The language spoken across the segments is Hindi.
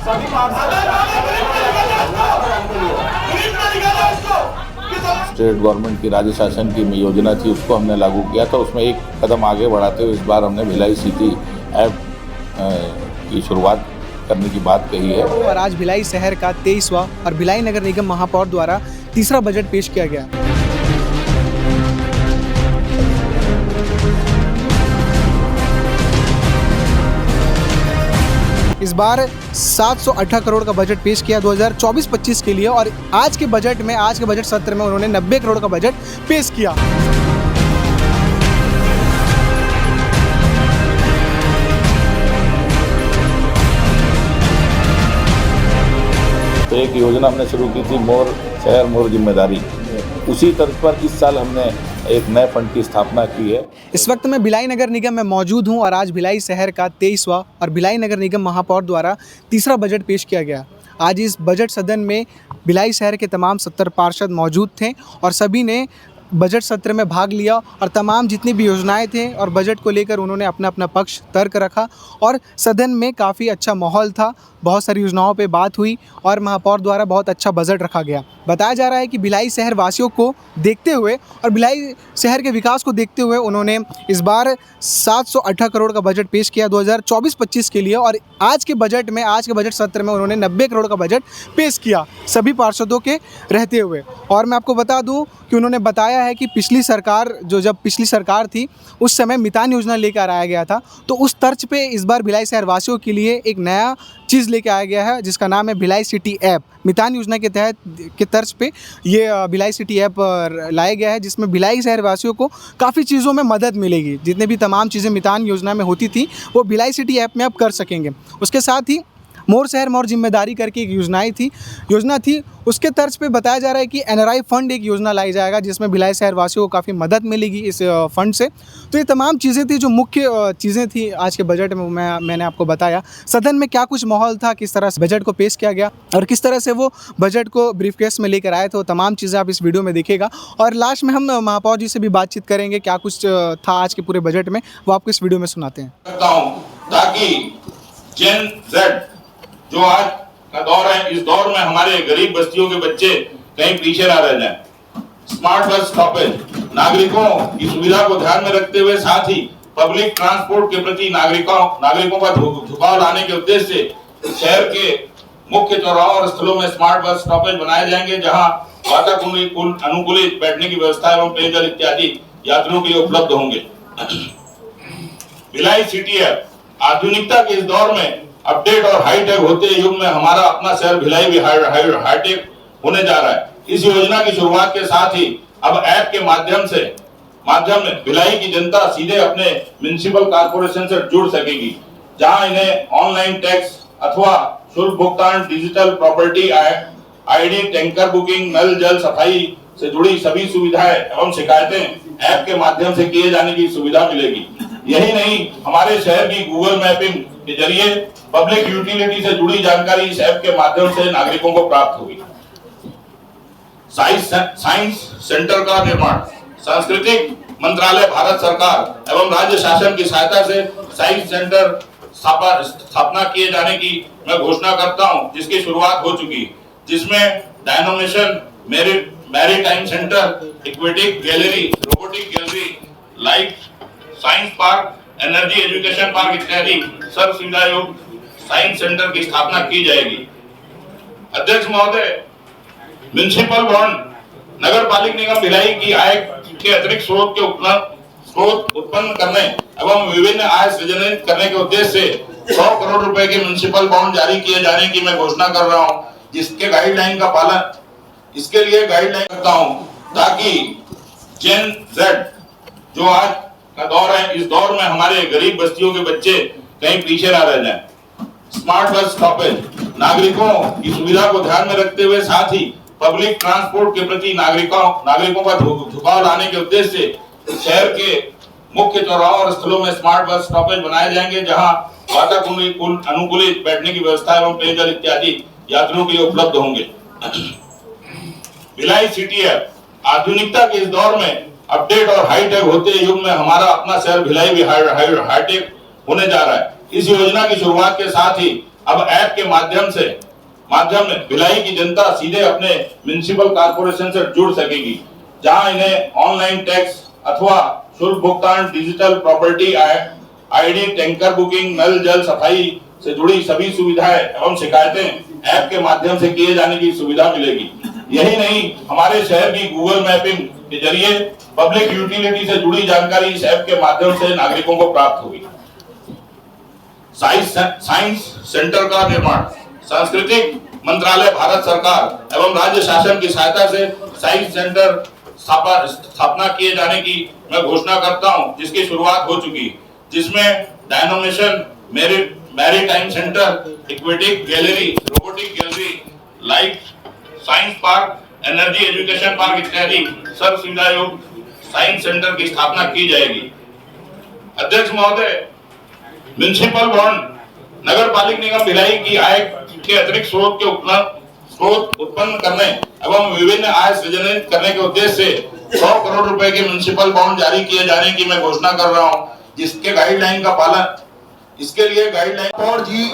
स्टेट गवर्नमेंट की राज्य शासन की योजना थी, उसको हमने लागू किया था। उसमें एक कदम आगे बढ़ाते हुए इस बार हमने भिलाई सिटी ऐप की शुरुआत करने की बात कही है। और आज भिलाई शहर का 23वां और भिलाई नगर निगम महापौर द्वारा तीसरा बजट पेश किया गया। इस बार 718 करोड़ का बजट पेश किया 2024-25 के लिए, और आज के बजट सत्र में उन्होंने 90 करोड़ का बजट पेश किया। तो एक योजना हमने शुरू की थी, मोर शहर मोर जिम्मेदारी। उसी तर्ज पर इस साल हमने एक नए फंड की स्थापना की है। इस वक्त मैं भिलाई नगर निगम में मौजूद हूं और आज भिलाई शहर का 23वां और भिलाई नगर निगम महापौर द्वारा तीसरा बजट पेश किया गया। आज इस बजट सदन में भिलाई शहर के तमाम 70 पार्षद मौजूद थे और सभी ने बजट सत्र में भाग लिया और तमाम जितनी भी योजनाएं थे और बजट को लेकर उन्होंने अपना अपना पक्ष तर्क रखा और सदन में काफ़ी अच्छा माहौल था। बहुत सारी योजनाओं पे बात हुई और महापौर द्वारा बहुत अच्छा बजट रखा गया। बताया जा रहा है कि भिलाई शहर वासियों को देखते हुए और भिलाई शहर के विकास को देखते हुए उन्होंने इस बार 718 करोड़ का बजट पेश किया 2024-25 के लिए, और आज के बजट सत्र में उन्होंने 90 करोड़ का बजट पेश किया सभी पार्षदों के रहते हुए। और मैं आपको बता दूं कि उन्होंने बताया है कि जब पिछली सरकार थी उस समय मितान योजना लेकर आया गया था, तो उस तर्ज पे इस बार भिलाई शहर वासियों के लिए एक नया चीज़ लेके आया गया है जिसका नाम है भिलाई सिटी ऐप। मितान योजना के तहत के तर्ज पे ये भिलाई सिटी ऐप लाया गया है, जिसमें भिलाई शहर वासियों को काफ़ी चीज़ों में मदद मिलेगी। जितने भी तमाम चीज़ें मितान योजना में होती थी वो भिलाई सिटी ऐप में अब कर सकेंगे। उसके साथ ही मोर शहर मोर जिम्मेदारी करके एक योजना थी, उसके तर्ज पे बताया जा रहा है कि एनआरआई फंड एक योजना लाई जाएगा जिसमें भिलाई शहर वासियों को काफ़ी मदद मिलेगी इस फंड से। तो ये तमाम चीज़ें थी जो मुख्य चीज़ें थी आज के बजट में। मैंने आपको बताया सदन में क्या कुछ माहौल था, किस तरह से बजट को पेश किया गया और किस तरह से वो बजट को ब्रीफकेस में लेकर आए थे। वो तमाम चीज़ें आप इस वीडियो में देखिएगा और लास्ट में हम महापौर जी से भी बातचीत करेंगे क्या कुछ था आज के पूरे बजट में, वो आपको इस वीडियो में सुनाते हैं। ताकि जेन जेड जो आज का दौर है, इस दौर में हमारे गरीब बस्तियों के बच्चे कहीं पीछे ना रह जाएं। स्मार्ट बस स्टॉपेज नागरिकों की सुविधा को ध्यान में रखते हुए साथ ही पब्लिक ट्रांसपोर्ट के प्रति नागरिकों का झुकाव लाने के उद्देश्य से शहर के मुख्य चौराहों और स्थलों में स्मार्ट बस स्टॉपेज बनाए जाएंगे, जहां वातानुकूलित अनुकूलित बैठने की व्यवस्था एवं पेयजल इत्यादि यात्रियों के लिए उपलब्ध होंगे। भिलाई सिटी ऐप आधुनिकता के इस दौर में अपडेट और हाईटेक होते युग में हमारा अपना शहर भिलाई भी हाईटेक होने जा रहा है। इस योजना की शुरुआत के साथ ही अब ऐप के माध्यम में भिलाई की जनता सीधे अपने म्युनिसिपल कॉर्पोरेशन से जुड़ सकेगी, जहां इन्हें ऑनलाइन टैक्स अथवा शुल्क भुगतान, digital property ID, tanker booking, नल जल सफाई से जुड़ी सभी सुविधाएं एवं शिकायतें ऐप के माध्यम से किए जाने की सुविधा मिलेगी। यही नहीं, हमारे शहर की गूगल मैपिंग के जरिए पब्लिक यूटिलिटी से जुड़ी जानकारी इस ऐप के माध्यम से नागरिकों को प्राप्त होगी। साइंस सेंटर का निर्माण सांस्कृतिक मंत्रालय, भारत सरकार एवं राज्य शासन की सहायता से साइंस सेंटर स्थापना किए जाने की मैं घोषणा करता हूं, जिसकी शुरुआत हो चुकी, जिसमें dynamation, maritime centre, aquatic gallery, robotic gallery, life science park, energy education park इत्यादि सर्व सुविधा युक्त साइंस सेंटर की स्थापना की जाएगी। अध्यक्ष महोदय, म्युनिसिपल बॉन्ड नगर पालिका निगम भिलाई की आय के अतिरिक्त स्रोत उत्पन्न करने एवं विभिन्न आय सृजन करने के उद्देश्य से 100 करोड़ रुपए के म्युनिसिपल बॉन्ड जारी किए जाने की मैं घोषणा कर रहा हूं, जिसके गाइडलाइन का पालन इसके लिए गाइडलाइन करता हूं, ताकि जेन जेड जो आज का दौर है, इस दौर में हमारे गरीब बस्तियों के बच्चे कहीं पीछे ना रह जाएं। स्मार्ट बस स्टॉपेज नागरिकों की सुविधा को ध्यान में रखते हुए साथ ही पब्लिक ट्रांसपोर्ट के प्रति नागरिकों का झुकाव लाने के उद्देश्य से शहर के मुख्य चौराहों और स्थलों में स्मार्ट बस स्टॉपेज बनाए जाएंगे, जहां वातानुकूलित बैठने की व्यवस्था एवं पेयजल इत्यादि यात्रियों के लिए उपलब्ध होंगे। भिलाई सिटी ऐप आधुनिकता के इस दौर में अपडेट और हाईटेक होते युग में हमारा अपना शहर भिलाई भी हाईटेक होने जा रहा है। इस योजना की शुरुआत के साथ ही अब ऐप के माध्यम में भिलाई की जनता सीधे अपने म्युनिसिपल कॉर्पोरेशन से जुड़ सकेगी, जहां इन्हें ऑनलाइन टैक्स अथवा शुल्क भुगतान, digital property ID, tanker booking, नल जल सफाई से जुड़ी सभी सुविधाएं एवं शिकायतें ऐप के माध्यम से किए जाने की सुविधा मिलेगी। यही नहीं, हमारे शहर की गूगल मैपिंग के जरिए पब्लिक यूटिलिटी से जुड़ी जानकारी इस ऐप के माध्यम से नागरिकों को प्राप्त होगी। साइंस सेंटर का निर्माण सांस्कृतिक मंत्रालय, भारत सरकार एवं राज्य शासन की सहायता से साइंस सेंटर स्थापना किए जाने की मैं घोषणा करता हूं, जिसकी शुरुआत हो चुकी, जिसमें dynamation, maritime centre, aquatic gallery, robotic gallery, light science park, energy education park इत्यादि सर्व सुविधा युक्त साइंस सेंटर की स्थापना की जाएगी। अध्यक्ष महोदय, म्युनिसिपल बॉन्ड नगर पालिक निगम भिलाई की आय के अतिरिक्त स्रोत उत्पन्न करने एवं विभिन्न आय सृजनित करने के उद्देश्य से 100 करोड़ रुपए के म्युनिसिपल बॉन्ड जारी किए जाने की मैं घोषणा कर रहा हूं, जिसके गाइडलाइन का पालन इसके लिए गाइडलाइन और जी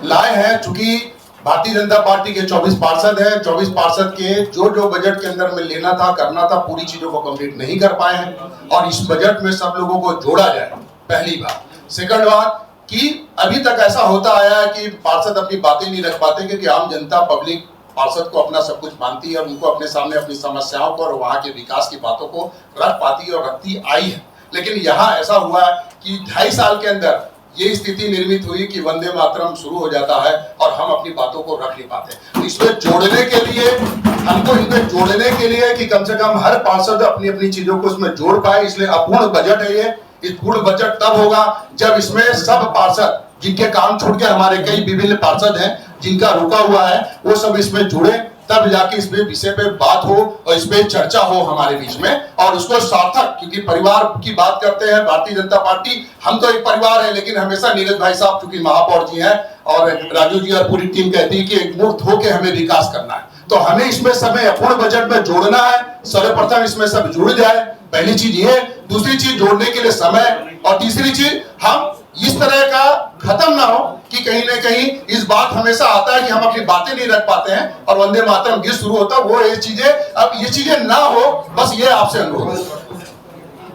लाए हैं। चूंकि भारतीय जनता पार्टी के 24 पार्षद हैं, 24 पार्षद के जो बजट के अंदर में लेना था, करना था, पूरी चीजों को कंप्लीट नहीं कर पाए हैं और इस बजट में सब लोगों को जोड़ा जाए, पहली बात। सेकंड बात कि अभी तक ऐसा होता आया है कि पार्षद अपनी बातें नहीं रख पाते, क्योंकि आम जनता पब्लिक पार्षद को अपना सब कुछ मानती है और उनको अपने सामने अपनी समस्याओं को और वहां के विकास की बातों को रख पाती और रखती आई है। लेकिन यहाँ ऐसा हुआ है कि 2.5 साल के अंदर ये स्थिति निर्मित हुई कि वंदे मातरम शुरू हो जाता है और हम अपनी बातों को रख नहीं पाते। तो इसमें जोड़ने के लिए हमको इनमें जोड़ने के लिए कि कम से कम हर पार्षद अपनी अपनी चीजों को इसमें जोड़ पाए, इसलिए अपूर्ण बजट है ये। इस पूर्ण बजट तब होगा जब इसमें सब पार्षद जिनके काम छूट गए, हमारे कई विभिन्न पार्षद हैं जिनका रुका हुआ है, वो सब इसमें जुड़े, तब जाके इस विषय पे बात हो और इस पे चर्चा हो हमारे बीच में और उसको सार्थक, क्योंकि परिवार की बात करते हैं भारतीय जनता पार्टी, हम तो एक परिवार है, लेकिन हमेशा नीरज भाई साहब चूंकि महापौर जी हैं और राजू जी और पूरी टीम कहती है कि एकमुक्त होकर हमें विकास करना है, तो हमें इसमें समय अपूर्ण बजट में जोड़ना है। सर्वप्रथम इसमें सब जुड़ जाए, पहली चीज ये। दूसरी चीज जोड़ने के लिए समय, और तीसरी चीज हम इस तरह का खत्म ना हो कि कहीं ना कहीं इस बात हमेशा आता है कि हम अपनी बातें नहीं रख पाते हैं और वंदे मातरम गीत शुरू होता है, वो ये चीजें अब ये चीजें ना हो, बस ये आपसे अनुरोध है।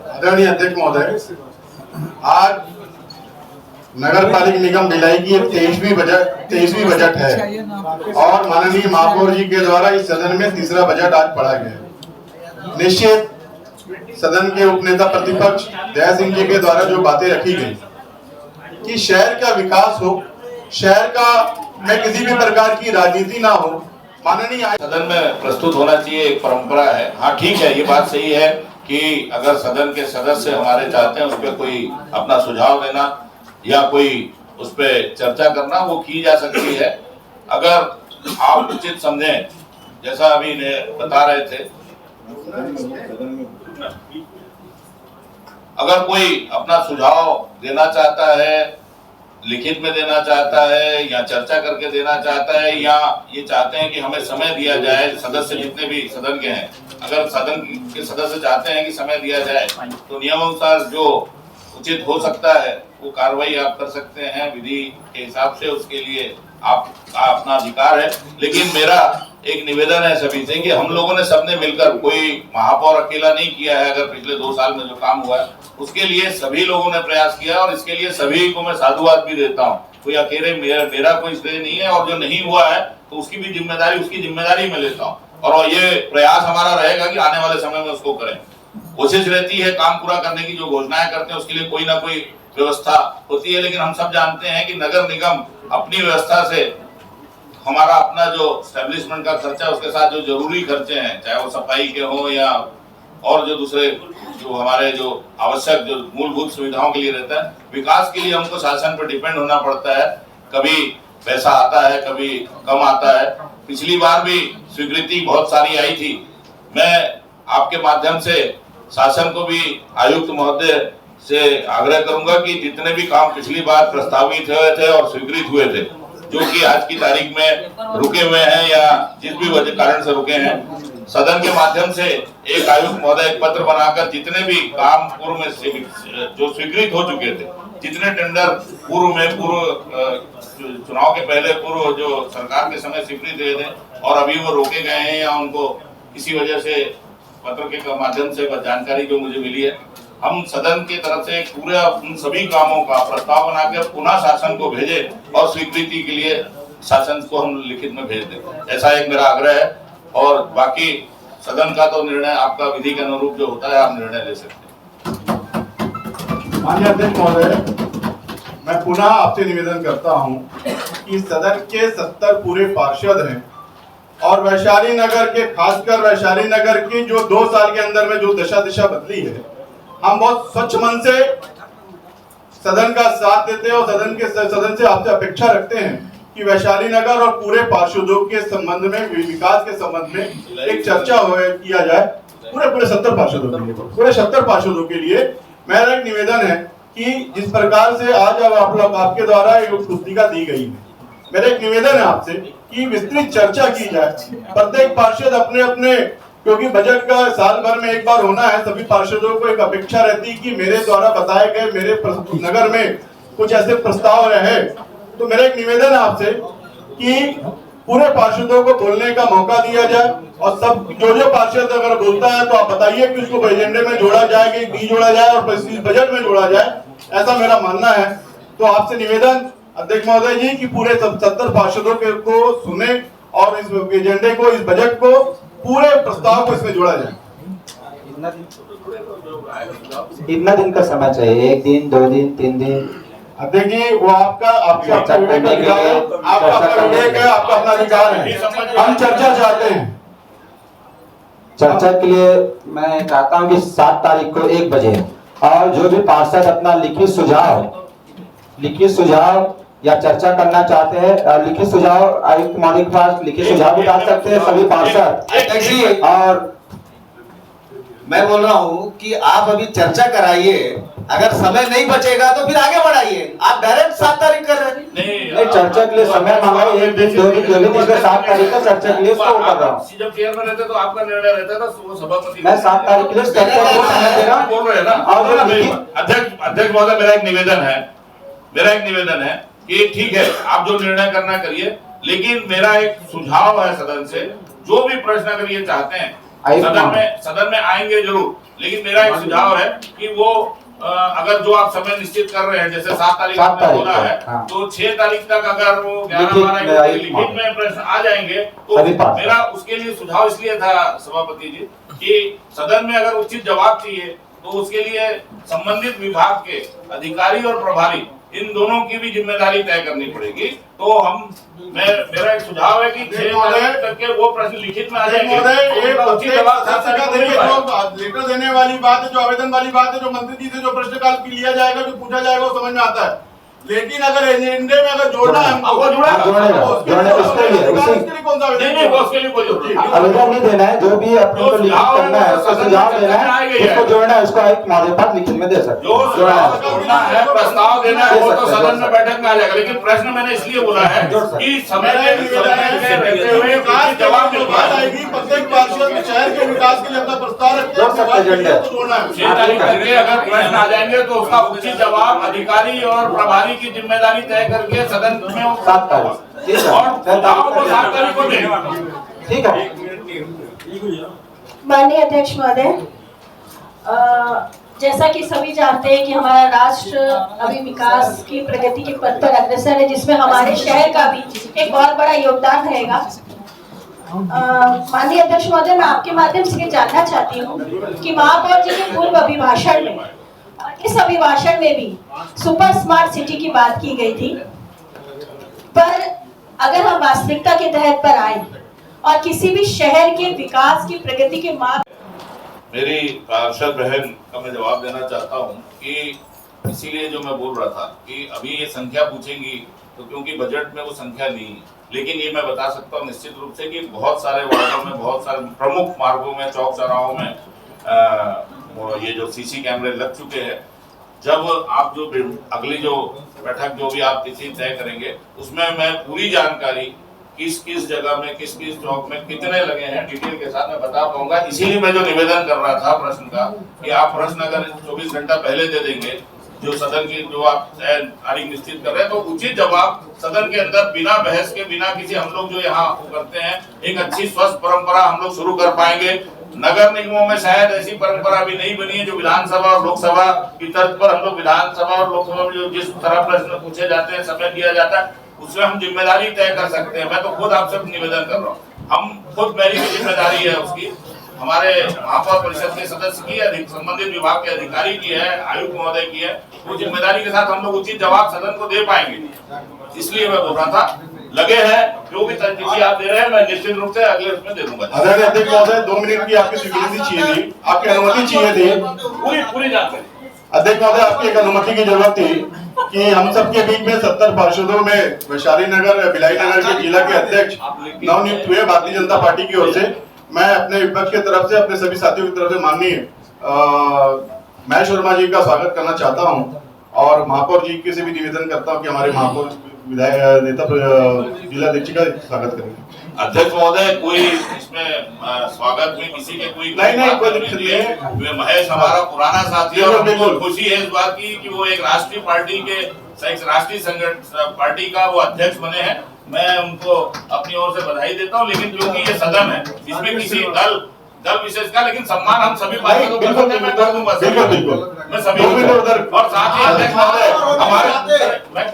आदरणीय अध्यक्ष महोदय, आज नगर पालिक निगम भिलाई की 23वीं बजट है और माननीय महापौर जी के द्वारा इस सदन में तीसरा बजट आज पढ़ा गया। निश्चित सदन के उपनेता प्रतिपक्ष दया सिंह जी के द्वारा जो बातें रखी गई कि शहर का विकास हो, शहर का में किसी भी प्रकार की राजनीति ना हो, माननीय सदन में प्रस्तुत होना चाहिए, एक परंपरा है। हाँ ठीक है, ये बात सही है कि अगर सदन के सदस्य हमारे चाहते हैं उस पर कोई अपना सुझाव देना या कोई उस पर चर्चा करना, वो की जा सकती है। अगर आप उचित समझें, जैसा अभी बता रहे थे, अगर कोई अपना सुझाव देना चाहता है, लिखित में देना चाहता है या चर्चा करके देना चाहता है, या ये चाहते हैं कि हमें समय दिया जाए, सदस्य जितने भी सदन के हैं, अगर सदन के सदस्य चाहते हैं कि समय दिया जाए तो नियमानुसार जो उचित हो सकता है वो कार्रवाई आप कर सकते हैं विधि के हिसाब से, उसके लिए आपका अपना अधिकार है। लेकिन मेरा एक निवेदन है सभी से कि हम लोगों ने सबने मिलकर, कोई महापौर अकेला नहीं किया है, अगर पिछले 2 साल में जो काम हुआ है उसके लिए सभी लोगों ने प्रयास किया और इसके लिए सभी को मैं साधुवाद भी देता हूँ। कोई अकेले मेरा कोई श्रेय नहीं है, और जो नहीं हुआ है तो उसकी भी जिम्मेदारी, उसकी जिम्मेदारी मैं लेता हूँ और ये प्रयास हमारा रहेगा कि आने वाले समय में उसको करें। कोशिश रहती है काम पूरा करने की, जो घोषणाएं करते हैं उसके लिए कोई ना कोई व्यवस्था होती है, लेकिन हम सब जानते हैं कि नगर निगम अपनी व्यवस्था से, हमारा अपना जो एस्टेब्लिशमेंट का खर्चा, उसके साथ जो जरूरी खर्चे हैं, चाहे वो सफाई के हो या और जो दूसरे जो हमारे जो आवश्यक जो मूलभूत सुविधाओं के लिए रहता है, विकास के लिए हमको शासन पर डिपेंड होना पड़ता है। कभी पैसा आता है, कभी कम आता है। पिछली बार भी स्वीकृति बहुत सारी आई थी। मैं आपके माध्यम से शासन को भी, आयुक्त महोदय से आग्रह करूंगा कि जितने भी काम पिछली बार प्रस्तावित हुए थे और स्वीकृत हुए थे, जो कि आज की तारीख में रुके हुए हैं या जिस भी वजह कारण से रुके हैं, सदन के माध्यम से एक आयुक्त महोदय एक पत्र बनाकर जितने भी काम पूर्व में जो स्वीकृत हो चुके थे जितने टेंडर चुनाव के पहले पूर्व जो सरकार के समय स्वीकृत हुए थे और अभी वो रोके गए हैं या उनको किसी वजह से पत्र के माध्यम से जानकारी जो मुझे मिली है, हम सदन की तरफ से पूरे उन सभी कामों का प्रस्ताव बनाकर पुनः शासन को भेजे और स्वीकृति के लिए शासन को हम लिखित में भेज दें, ऐसा एक मेरा आग्रह है। और बाकी सदन का तो निर्णय आपका विधि के अनुरूप जो होता है आप निर्णय ले सकते हैं। माननीय अध्यक्ष महोदय, मैं पुनः आपसे निवेदन करता हूं कि सदन के 70 पूरे पार्षद हैं और वैशाली नगर के, खासकर वैशाली नगर की जो 2 साल के अंदर में जो दिशा बदली है, हम बहुत स्वच्छ मन से सदन का साथ देते हैं और सदन से आपसे अपेक्षा रखते हैं कि वैशाली नगर और पूरे पार्षदों के संबंध में, विकास के संबंध में एक चर्चा किया जाए पूरे 70 पार्षदों के लिए। पूरे 70 पार्षदों के लिए मेरा एक निवेदन है कि जिस प्रकार से आज अब आपके द्वारा एक पुस्तिका दी गई है, मेरा एक निवेदन है आपसे कि विस्तृत चर्चा की जाए। प्रत्येक पार्षद अपने अपने, क्योंकि बजट का साल भर में एक बार होना है, सभी पार्षदों को एक अपेक्षा रहती है कि मेरे द्वारा बताए गए मेरे नगर में कुछ ऐसे प्रस्ताव रहे। तो मेरा एक निवेदन है आपसे कि पूरे पार्षदों को बोलने का मौका दिया जाए और सब जो पार्षद अगर बोलता है तो आप बताइए कि उसको एजेंडे में जोड़ा जाए, कि नहीं जोड़ा जाए और बजट में जोड़ा जाए, ऐसा मेरा मानना है। तो आपसे निवेदन अध्यक्ष महोदय जी कि पूरे 70 पार्षदों को सुने और इस एजेंडे को, इस बजट को, पूरे प्रस्ताव को इसमें जोड़ा जाए। कितना दिन का समय चाहिए? 1 दिन, 2 दिन, 3 दिन? अध्यक्ष जी, वो आपका विवेक है, आपका अपना अधिकार है। हम चर्चा चाहते हैं। चर्चा के लिए मैं चाहता हूं कि 7 तारीख को 1 बजे, और जो भी पार्षद अपना लिखित सुझाव या चर्चा करना चाहते हैं, लिखित सुझाव आयुक्त महोदय के पास लिखित सुझाव भी डाल सकते हैं सभी पार्षद। और मैं बोल रहा हूँ कि आप अभी चर्चा कराइए, अगर समय नहीं बचेगा तो फिर आगे बढ़ाइए। आप डायरेक्ट 7 तारीख कर रहे हैं। नहीं, चर्चा के लिए समय मांगा, 1 दिन 2 दिन जो भी दिन 7 तारीख का चर्चा के लिए उसको कर रहा हूँ। जब चेयर में रहते तो आपका निर्णय रहता था, वो सभापति। मैं 7 तारीख के लिए चर्चा को समय दे रहा हूँ, बोल रहे हैं ना। अध्यक्ष महोदय, मेरा एक निवेदन है कि ठीक है, आप जो निर्णय करना करिए, लेकिन मेरा एक सुझाव है सदन से, जो भी प्रश्न अगर ये चाहते हैं सदन में आएंगे जरूर, लेकिन मेरा एक सुझाव है कि वो अगर जो आप समय निश्चित कर रहे हैं, जैसे 7 तारीख आपने बोला है, तो 6 तारीख तक अगर वो 11-12 लिखित में प्रश्न आ जाएंगे तो मेरा उसके लिए सुझाव इसलिए था सभापति जी कि सदन में अगर उचित जवाब चाहिए तो उसके लिए संबंधित विभाग के अधिकारी और प्रभारी, इन दोनों की भी जिम्मेदारी तय करनी पड़ेगी। तो मेरा एक सुझाव है कि 6 तारीख तक के वो प्रश्न लिखित में आ जाएंगे। लेटर देने वाली बात है, जो आवेदन वाली बात है, जो मंत्री जी से जो प्रश्नकाल लिया जाएगा, जो पूछा जाएगा, वो समझ में आता है। लेकिन अगर एजेंडे में अगर जोड़ना है हमको, उसके लिए कौन सा आवेदन नहीं देना है, जो भी अपने को लिखित करना है, उसको सुझाव देना है, उसको जोड़ना है, उसको एक हमारे पास लिखित में दे सकते हैं। जोड़ना है, प्रस्ताव देना है, वो तो सदन में बैठक में आ जाएगा। लेकिन प्रश्न मैंने इसलिए बोला है कि समय रहते हुए जवाब मिल पाएगी। प्रत्येक पार्षद शहर के विकास के लिए अपना प्रस्ताव रखते हैं, 6 तारीख तक अगर प्रश्न आ जाएंगे तो उसका उचित जवाब अधिकारी और प्रभारी की जिम्मेदारी तय करके सदन में 7 तारीख और 7 तारीख को देंगे। ठीक है। माननीय अध्यक्ष महोदय, जैसा कि सभी जानते हैं कि हमारा राष्ट्र अभी विकास की प्रगति के पथ पर अग्रसर है, जिसमें हमारे शहर का भी एक बहुत बड़ा योगदान रहेगा। माननीय अध्यक्ष महोदय, मैं आपके माध्यम से जानना चाहती हूँ कि महापौर जी के पूर्व अभिभाषण में, इस अभिभाषण में भी सुपर स्मार्ट सिटी की बात की गई थी, पर अगर हम वास्तविकता के तहत पर आए और किसी भी शहर के विकास की प्रगति के मार्ग, मेरी पार्षद बहन का मैं जवाब देना चाहता हूं कि इसीलिए जो मैं बोल रहा था कि अभी ये संख्या पूछेंगी तो क्योंकि बजट में वो संख्या नहीं है, लेकिन ये मैं बता सकता हूँ निश्चित रूप से कि बहुत सारे वार्डों में, बहुत सारे प्रमुख मार्गों में, चौक चौराहों में ये जो सीसी कैमरे लग चुके हैं। जब आप जो अगली जो बैठक जो भी आप तिथि तय करेंगे उसमें मैं पूरी जानकारी किस किस जगह में, किस किस चौक में कितने लगे हैं डिटेल के साथ मैं बता पाऊंगा। इसीलिए मैं जो निवेदन कर रहा था प्रश्न का कि आप प्रश्न अगर 24 घंटा पहले दे देंगे जो सदन की जो आप तारीख निश्चित कर रहे हैं, तो उचित जवाब सदन के अंदर बिना बहस के, बिना किसी, हम लोग जो यहाँ करते हैं एक अच्छी स्वस्थ परंपरा हम लोग शुरू कर पाएंगे। नगर निगमों में शायद ऐसी परंपरा अभी नहीं बनी है जो विधानसभा और लोकसभा की तर्ज पर हम लोग विधानसभा और लोकसभा में जो जिस तरह प्रश्न पूछे जाते हैं, समय दिया जाता है, उसमें हम जिम्मेदारी तय कर सकते हैं। मैं तो खुद आपसे निवेदन कर रहा हूँ, हम खुद, मेरी भी जिम्मेदारी है उसकी, हमारे महापौर परिषद के सदस्य की है, संबंधित विभाग के अधिकारी की है, आयुक्त महोदय की है, वो जिम्मेदारी के साथ हम लोग उचित जवाब सदन को दे पाएंगे। इसलिए मैं बोल रहा था, लगे हैं जो भी तजदीद आप दे रहे हैं, मैं निश्चित रूप से अगले उसमें दे दूंगा। अध्यक्ष महोदय 2 मिनट की आपकी स्वीकृति चाहिए थी, आपकी अनुमति चाहिए थी, पूरी जानकारी। अध्यक्ष महोदय आपकी एक अनुमति की जरूरत थी कि हम सबके बीच में 70 पार्षदों में वैशाली नगर, भिलाई नगर के जिला के अध्यक्ष नवनियुक्त हुए भारतीय जनता पार्टी की ओर से। मैं अपने विपक्ष की तरफ से, अपने सभी साथियों की तरफ से माननीय महेश वर्मा जी का स्वागत करना चाहता हूं और महापौर जी के से भी निवेदन करता हूं कि हमारे महापौर विधायक नेता जिला अध्यक्ष का स्वागत करेंगे। अध्यक्ष महोदय, कोई इसमें स्वागत में किसी के कोई नहीं कोई दिक्कत नहीं है। महेश हमारा पुराना साथी है और बिल्कुल खुशी है इस बात की कि वो एक राष्ट्रीय पार्टी के, राष्ट्रीय संगठन पार्टी का वो अध्यक्ष बने हैं। मैं उनको अपनी ओर से बधाई देता हूँ, लेकिन क्योंकि ये सदन है, इसमें किसी दल विशेष का, लेकिन सम्मान हम सभी पार्टियों को कर दूंगा। बिल्कुल मैं सभी और साथ ही अध्यक्ष महोदय हमारे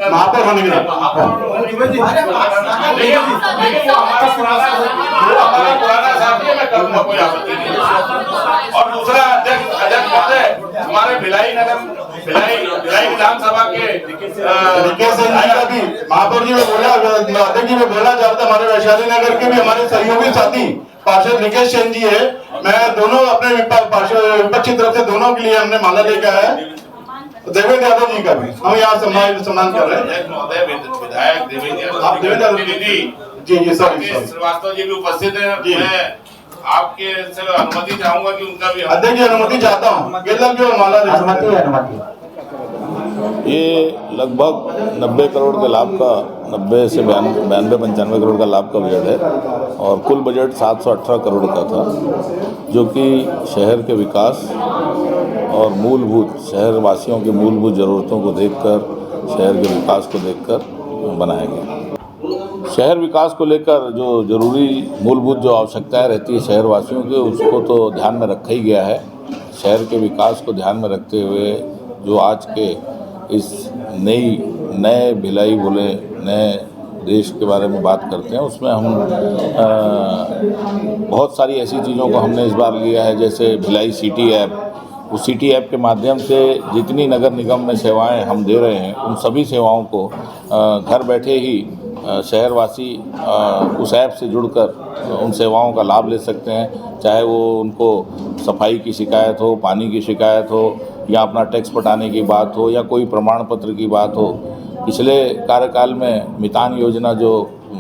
महापौर होने के हमारा पुराना साथी है, मैं करूंगा, कोई आपत्ति नहीं। और दूसरा अध्यक्ष महोदय, हमारे भिलाई विधानसभा के महापौर जी में बोला, अध्यक्ष जी में बोला जाता, हमारे वैशाली नगर के भी हमारे सहयोगी साथी पार्षद निकेश सेन जी है। मैं दोनों अपने विपक्ष की तरफ से दोनों के लिए हमने माला लेकर आया है, देवेंद्र यादव जी का भी हम यहाँ सम्मान कर रहे हैं। विधायक देवेंद्र आप देवेंद्र यादव जी सॉरी श्रीवास्तव जी भी उपस्थित है। मैं आपके से अनुमति चाहूंगा कि उनका भी, अध्यक्ष जी अनुमति चाहता हूँ, केवल जो माला अनुमति ये लगभग 90 करोड़ के लाभ का, 90 से 92-95 करोड़ का लाभ का बजट है और कुल बजट 718 करोड़ का था, जो कि शहर के विकास और मूलभूत शहर वासियों की मूलभूत ज़रूरतों को देखकर, शहर के विकास को देखकर बनाया गया। शहर विकास को लेकर जो ज़रूरी मूलभूत जो आवश्यकताएं रहती है शहर वासियों की, उसको तो ध्यान में रखा ही गया है। शहर के विकास को ध्यान में रखते हुए जो आज के इस नए भिलाई बोले नए देश के बारे में बात करते हैं, उसमें हम बहुत सारी ऐसी चीज़ों को हमने इस बार लिया है, जैसे भिलाई सिटी ऐप। उस सिटी ऐप के माध्यम से जितनी नगर निगम में सेवाएं हम दे रहे हैं, उन सभी सेवाओं को घर बैठे ही शहरवासी उस ऐप से जुड़कर उन सेवाओं का लाभ ले सकते हैं। चाहे वो उनको सफाई की शिकायत हो, पानी की शिकायत हो, या अपना टैक्स पटाने की बात हो, या कोई प्रमाण पत्र की बात हो। पिछले कार्यकाल में मितान योजना जो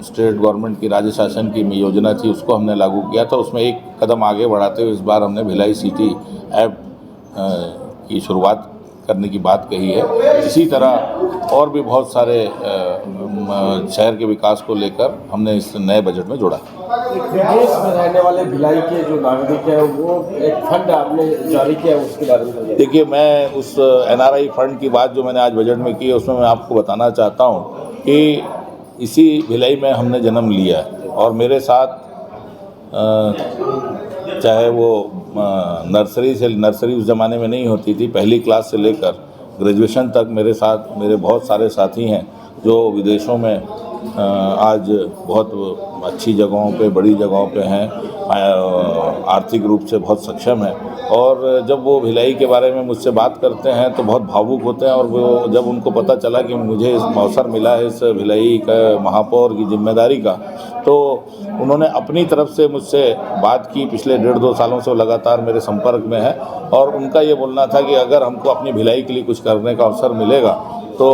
स्टेट गवर्नमेंट की राज्य शासन की योजना थी, उसको हमने लागू किया था। उसमें एक कदम आगे बढ़ाते हुए इस बार हमने भिलाई सिटी ऐप की शुरुआत करने की बात कही है। इसी तरह और भी बहुत सारे शहर के विकास को लेकर हमने इस नए बजट में जोड़ा। विदेश में रहने वाले भिलाई के जो नागरिक हैं, वो एक फंड आपने जारी किया, उसके बारे में देखिए, मैं उस NRI फंड की बात जो मैंने आज बजट में की है, उसमें मैं आपको बताना चाहता हूँ कि इसी भिलाई में हमने जन्म लिया है और मेरे साथ चाहे वो नर्सरी उस ज़माने में नहीं होती थी, पहली क्लास से लेकर ग्रेजुएशन तक मेरे साथ मेरे बहुत सारे साथी हैं जो विदेशों में आज बहुत अच्छी जगहों पे, बड़ी जगहों पे हैं, आर्थिक रूप से बहुत सक्षम हैं। और जब वो भिलाई के बारे में मुझसे बात करते हैं तो बहुत भावुक होते हैं। और वो जब उनको पता चला कि मुझे इस अवसर मिला है इस भिलाई का महापौर की जिम्मेदारी का, तो उन्होंने अपनी तरफ से मुझसे बात की। पिछले 1.5-2 सालों से लगातार मेरे संपर्क में है और उनका ये बोलना था कि अगर हमको अपनी भिलाई के लिए कुछ करने का अवसर मिलेगा तो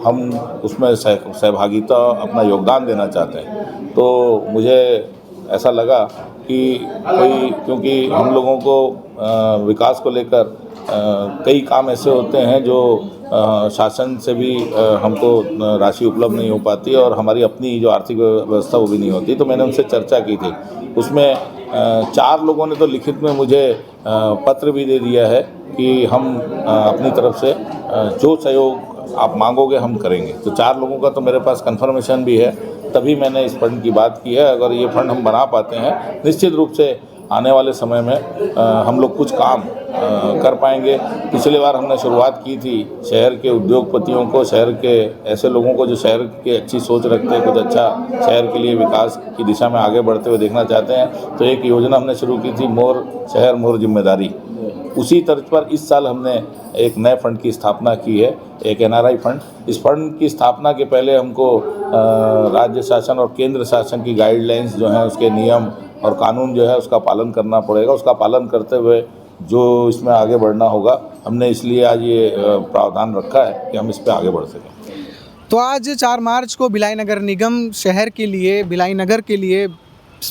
हम उसमें सहभागिता, अपना योगदान देना चाहते हैं। तो मुझे ऐसा लगा कि क्योंकि हम लोगों को विकास को लेकर कई काम ऐसे होते हैं जो शासन से भी हमको राशि उपलब्ध नहीं हो पाती और हमारी अपनी जो आर्थिक व्यवस्था वो भी नहीं होती। तो मैंने उनसे चर्चा की थी, उसमें 4 लोगों ने तो लिखित में मुझे पत्र भी दे दिया है कि हम अपनी तरफ से जो सहयोग आप मांगोगे हम करेंगे। तो 4 लोगों का तो मेरे पास कंफर्मेशन भी है, तभी मैंने इस फंड की बात की है। अगर ये फंड हम बना पाते हैं, निश्चित रूप से आने वाले समय में हम लोग कुछ काम कर पाएंगे। पिछली बार हमने शुरुआत की थी शहर के उद्योगपतियों को, शहर के ऐसे लोगों को जो शहर की अच्छी सोच रखते हैं, कुछ अच्छा शहर के लिए विकास की दिशा में आगे बढ़ते हुए देखना चाहते हैं। तो एक योजना हमने शुरू की थी, मोर शहर मोर जिम्मेदारी। उसी तर्ज पर इस साल हमने एक नए फंड की स्थापना की है, एक NRI फंड। इस फंड की स्थापना के पहले हमको राज्य शासन और केंद्र शासन की गाइडलाइंस जो हैं, उसके नियम और कानून जो है उसका पालन करना पड़ेगा। उसका पालन करते हुए जो इसमें आगे बढ़ना होगा, हमने इसलिए आज ये प्रावधान रखा है कि हम इस पर आगे बढ़ सकें। तो आज 4 मार्च को भिलाई नगर निगम शहर के लिए, भिलाई नगर के लिए,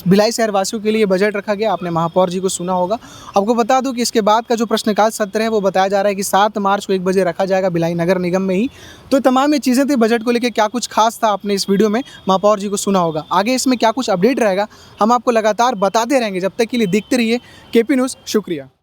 भिलाई शहर वासियों के लिए बजट रखा गया। आपने महापौर जी को सुना होगा। आपको बता दूं कि इसके बाद का जो प्रश्नकाल सत्र है वो बताया जा रहा है कि 7 मार्च को 1 बजे रखा जाएगा भिलाई नगर निगम में ही। तो तमाम ये चीज़ें थी बजट को लेकर, क्या कुछ खास था आपने इस वीडियो में महापौर जी को सुना होगा। आगे इसमें क्या कुछ अपडेट रहेगा हम आपको लगातार बताते रहेंगे। जब तक के लिए देखते रहिए KP न्यूज़। शुक्रिया।